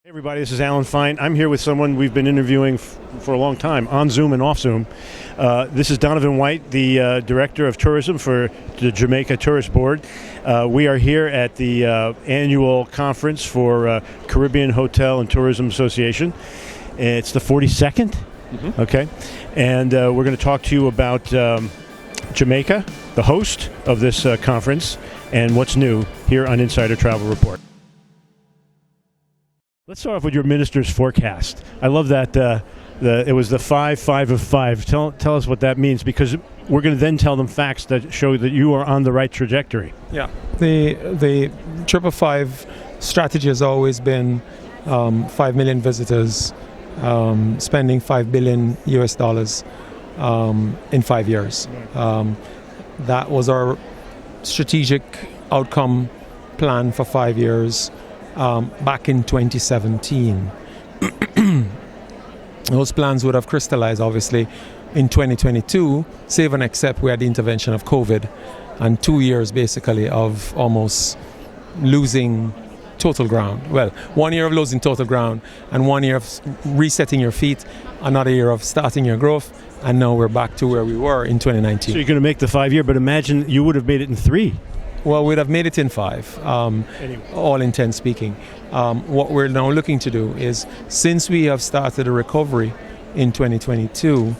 Hey everybody, this is Alan Fine. I'm here with someone we've been interviewing for a long time, on Zoom and off Zoom. This is Donovan White, the Director of Tourism for the Jamaica Tourist Board. We are here at the annual conference for Caribbean Hotel and Tourism Association. It's the 42nd, okay? And we're going to talk to you about Jamaica, the host of this conference, and what's new here on Insider Travel Report. Let's start off with your minister's forecast. I love that it was the 5 of 5. Tell us what that means, because we're going to then tell them facts that show that you are on the right trajectory. Yeah, the 5 strategy has always been 5 million visitors, spending $5 billion US in 5 years. That was our strategic outcome plan for 5 years. Back in 2017. Those plans would have crystallized, obviously, in 2022, save and except we had the intervention of COVID and 2 years, basically, of almost losing total ground. Well, 1 year of losing total ground and 1 year of resetting your feet, another year of starting your growth, and now we're back to where we were in 2019. So you're going to make the 5 year, but imagine you would have made it in 3. Well, we'd have made it in 5, all intent speaking. What we're now looking to do is, since we have started a recovery in 2022,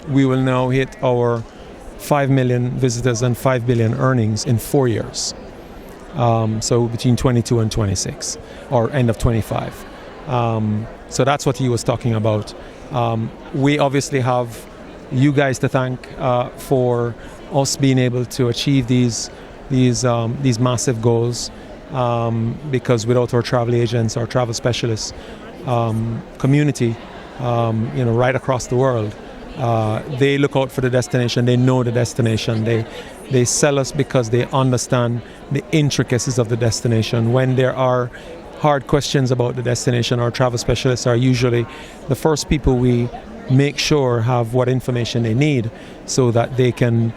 we will now hit our 5 million visitors and 5 billion earnings in 4 years. So between 22 and 26, or end of 25. So that's what he was talking about. We obviously have you guys to thank for us being able to achieve these massive goals, because without our travel agents, our travel specialists, community, right across the world, they look out for the destination. They know the destination. They sell us because they understand the intricacies of the destination. When there are hard questions about the destination, our travel specialists are usually the first people we make sure have what information they need so that they can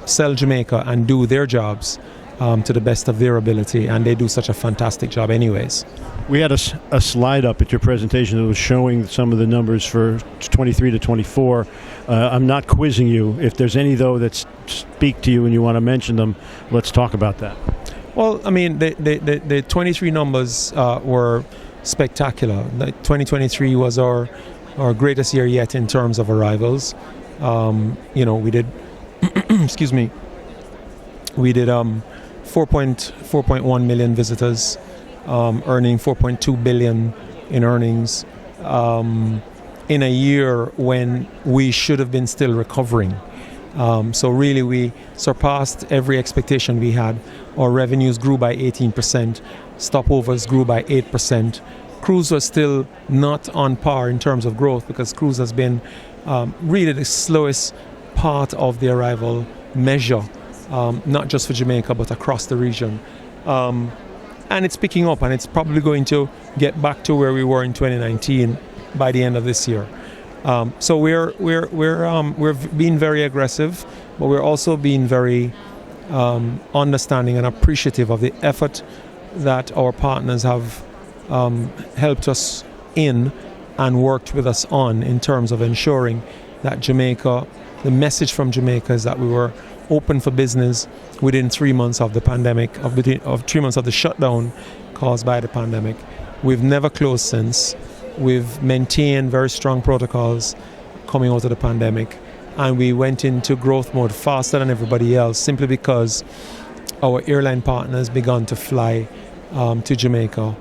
sell Jamaica and do their jobs to the best of their ability, and they do such a fantastic job anyways. We had a slide up at your presentation that was showing some of the numbers for 23 to 24. I'm not quizzing you. If there's any, though, that speak to you and you want to mention them, let's talk about that. Well, I mean, the 23 numbers were spectacular. 2023 was our greatest year yet in terms of arrivals. We did excuse me, we did 4.1 million visitors, earning 4.2 billion in earnings in a year when we should have been still recovering. So really we surpassed every expectation we had. Our revenues grew by 18%, stopovers grew by 8%. Cruise was still not on par in terms of growth, because cruise has been really the slowest part of the arrival measure, not just for Jamaica but across the region, and it's picking up, and it's probably going to get back to where we were in 2019 by the end of this year. So we're being very aggressive, but we're also being very understanding and appreciative of the effort that our partners have helped us in and worked with us on in terms of ensuring that Jamaica, the message from Jamaica is that we were open for business within 3 months of the pandemic, of 3 months of the shutdown caused by the pandemic. We've never closed since. We've maintained very strong protocols coming out of the pandemic, and we went into growth mode faster than everybody else, simply because our airline partners began to fly to Jamaica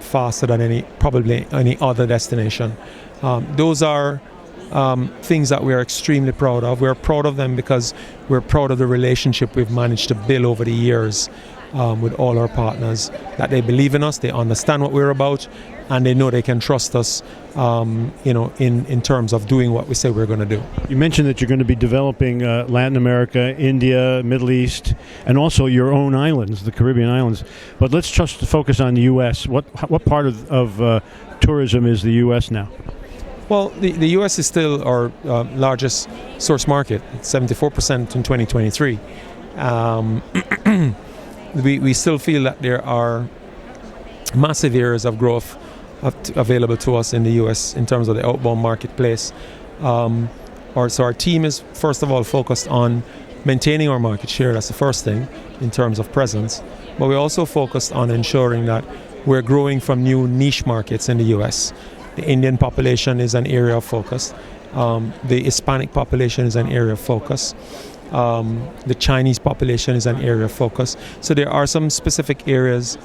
faster than probably any other destination. Those are things that we are extremely proud of. We're proud of them because we're proud of the relationship we've managed to build over the years with all our partners, that they believe in us, they understand what we're about, and they know they can trust us in terms of doing what we say we're going to do. You mentioned that you're going to be developing Latin America, India, Middle East, and also your own islands, the Caribbean islands. But let's just focus on the U.S. What part of tourism is the U.S. now? Well, the U.S. is still our largest source market. It's 74% in 2023. We still feel that there are massive areas of growth available to us in the US in terms of the outbound marketplace. So our team is first of all focused on maintaining our market share. That's the first thing in terms of presence. But we're also focused on ensuring that we're growing from new niche markets in the US. The Indian population is an area of focus. The Hispanic population is an area of focus. The Chinese population is an area of focus. So there are some specific areas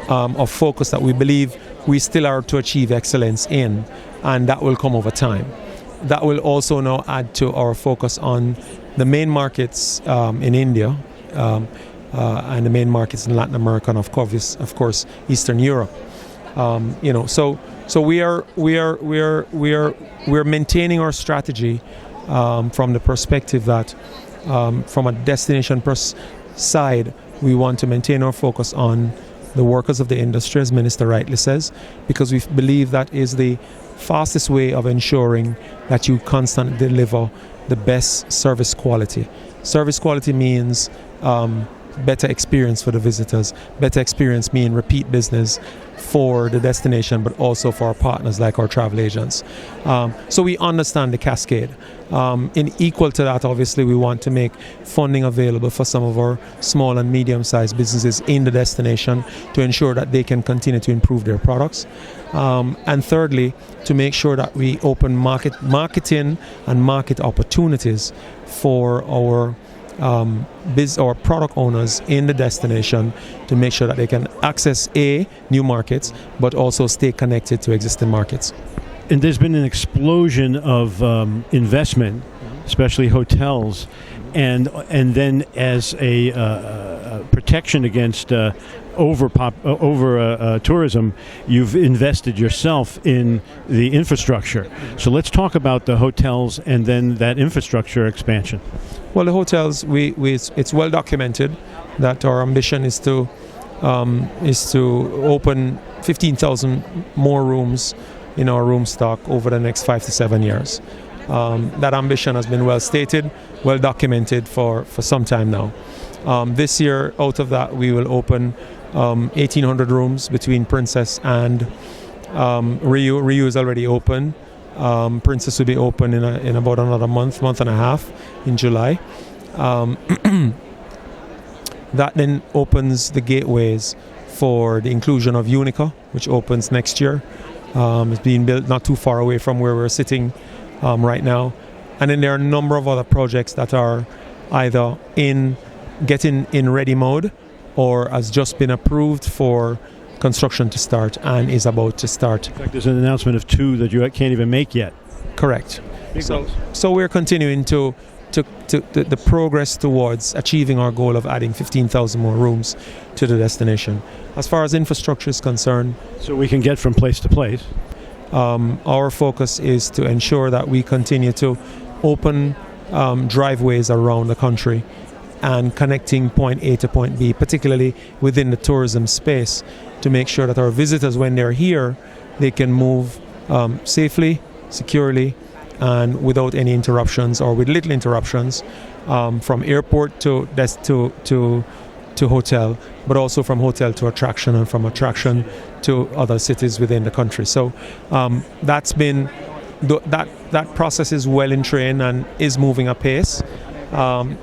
of focus that we believe we still are to achieve excellence in, and that will come over time. That will also now add to our focus on the main markets in India and the main markets in Latin America, and of course Eastern Europe. So we're maintaining our strategy from the perspective that from a destination side, we want to maintain our focus on the workers of the industry, as Minister rightly says, because we believe that is the fastest way of ensuring that you constantly deliver the best service quality. Service quality means better experience for the visitors. Better experience means repeat business for the destination, but also for our partners like our travel agents. So we understand the cascade. In equal to that, obviously, we want to make funding available for some of our small and medium-sized businesses in the destination to ensure that they can continue to improve their products. And thirdly, to make sure that we open marketing and market opportunities for our or product owners in the destination to make sure that they can access new markets, but also stay connected to existing markets. And there's been an explosion of investment, especially hotels, and then as a protection against over tourism, you've invested yourself in the infrastructure. So let's talk about the hotels and then that infrastructure expansion. Well, the hotels, it's well documented that our ambition is to open 15,000 more rooms in our room stock over the next 5 to 7 years. That ambition has been well stated, well documented for some time now. This year, out of that, we will open 1,800 rooms between Princess and Rio. Rio is already open. Princess will be open in about another month and a half in July. That then opens the gateways for the inclusion of Unica, which opens next year. It's being built not too far away from where we're sitting right now. And then there are a number of other projects that are either getting in ready mode or has just been approved for construction to start and is about to start. In fact, there's an announcement of 2 that you can't even make yet. Correct. So we're continuing to the progress towards achieving our goal of adding 15,000 more rooms to the destination. As far as infrastructure is concerned, so we can get from place to place. Our focus is to ensure that we continue to open driveways around the country and connecting point A to point B, particularly within the tourism space, to make sure that our visitors, when they're here, they can move safely, securely, and without any interruptions or with little interruptions from airport to hotel, but also from hotel to attraction and from attraction to other cities within the country. So that's been that process is well in train and is moving apace.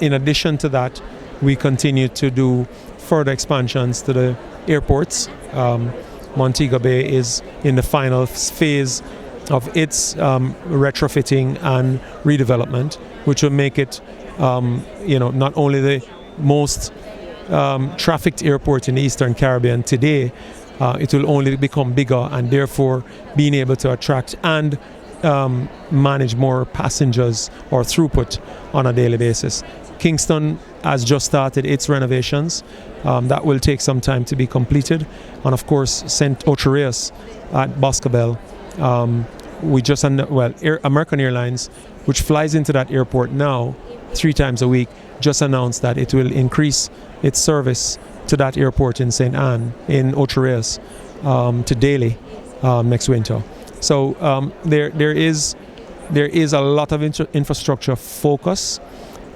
In addition to that, we continue to do further expansions to the airports. Montego Bay is in the final phase of its retrofitting and redevelopment, which will make it, not only the most trafficked airport in the Eastern Caribbean today, it will only become bigger and therefore being able to attract and manage more passengers or throughput on a daily basis. Kingston has just started its renovations. That will take some time to be completed. And of course, St. Ochoreas at Boscobel. American Airlines, which flies into that airport now 3 times a week, just announced that it will increase its service to that airport in St. Anne, in Ochoreas, to daily next winter. So there is a lot of infrastructure focus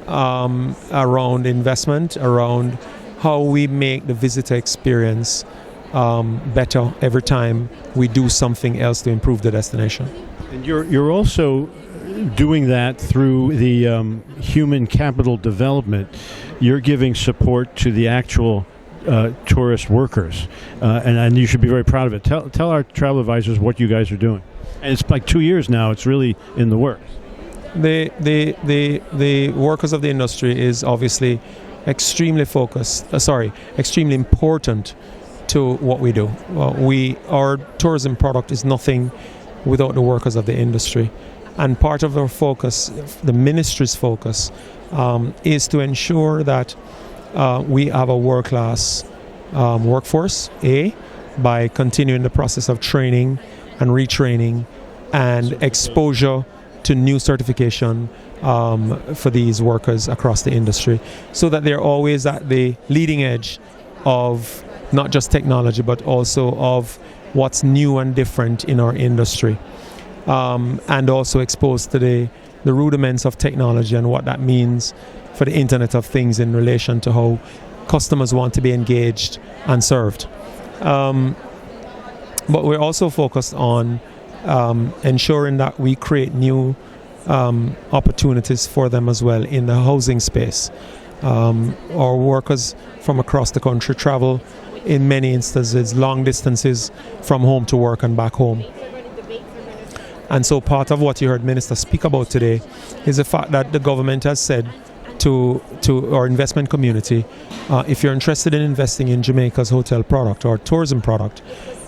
around investment, around how we make the visitor experience better every time we do something else to improve the destination. And you're also doing that through the human capital development. You're giving support to the actual tourist workers, and you should be very proud of it. Tell our travel advisors what you guys are doing. And it's like 2 years now. It's really in the works. The workers of the industry is obviously extremely extremely important to what we do. Our tourism product is nothing without the workers of the industry. And part of our focus, the ministry's focus, is to ensure that we have a world-class workforce, by continuing the process of training and retraining and exposure to new certification for these workers across the industry, so that they're always at the leading edge of not just technology, but also of what's new and different in our industry. And also exposed to the rudiments of technology and what that means for the Internet of Things in relation to how customers want to be engaged and served. But we're also focused on ensuring that we create new opportunities for them as well in the housing space. Our workers from across the country travel in many instances long distances from home to work and back home. And so part of what you heard Minister speak about today is the fact that the government has said to our investment community, if you're interested in investing in Jamaica's hotel product or tourism product,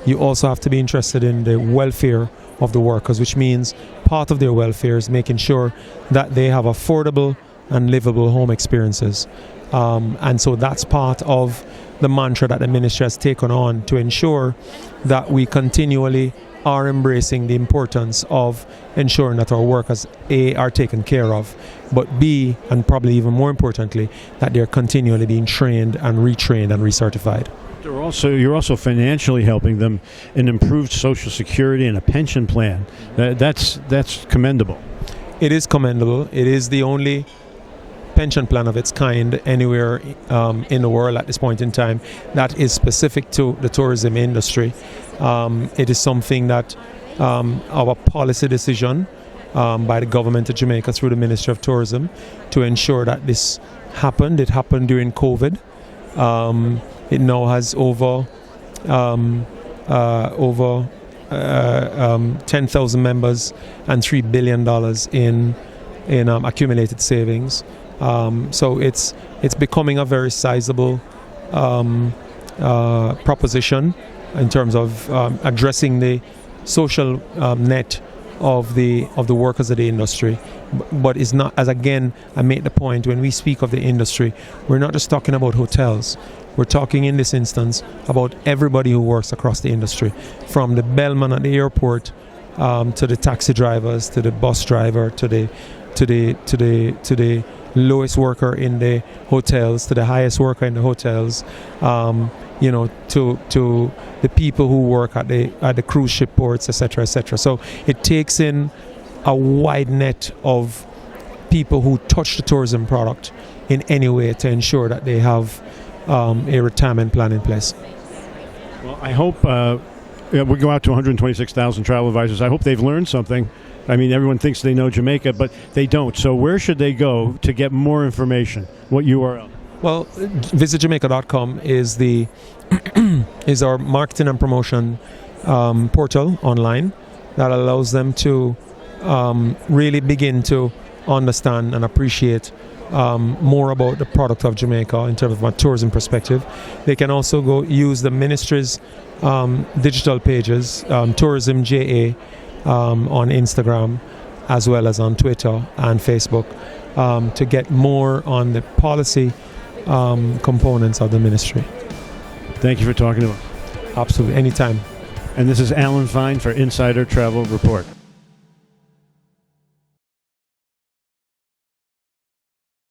you also have to be interested in the welfare of the workers, which means part of their welfare is making sure that they have affordable and livable home experiences. And so that's part of the mantra that the ministry has taken on to ensure that we continually are embracing the importance of ensuring that our workers, A, are taken care of, but B, and probably even more importantly, that they're continually being trained and retrained and recertified. You're also financially helping them in improved Social Security and a pension plan. That's commendable. It is commendable. It is the only pension plan of its kind anywhere in the world at this point in time that is specific to the tourism industry. It is something that our policy decision by the government of Jamaica through the Ministry of Tourism to ensure that this happened. It happened during COVID. It now has over 10,000 members and $3 billion in accumulated savings. So it's becoming a very sizable proposition in terms of addressing the social net of the workers of the industry. But it's not, as again I make the point, when we speak of the industry, we're not just talking about hotels. We're talking in this instance about everybody who works across the industry, from the bellman at the airport to the taxi drivers, to the bus driver, to the lowest worker in the hotels, to the highest worker in the hotels, to the people who work at the cruise ship ports, etc., etc. So it takes in a wide net of people who touch the tourism product in any way to ensure that they have a retirement plan in place. Well, I hope we go out to 126,000 travel advisors. I hope they've learned something. I mean, everyone thinks they know Jamaica, but they don't. So where should they go to get more information? What URL? Well, visitjamaica.com is is our marketing and promotion portal online that allows them to really begin to understand and appreciate more about the product of Jamaica in terms of a tourism perspective. They can also go use the ministry's digital pages, Tourism JA, on Instagram, as well as on Twitter and Facebook, to get more on the policy components of the ministry. Thank you for talking to us. Absolutely, anytime. And this is Alan Fine for Insider Travel Report.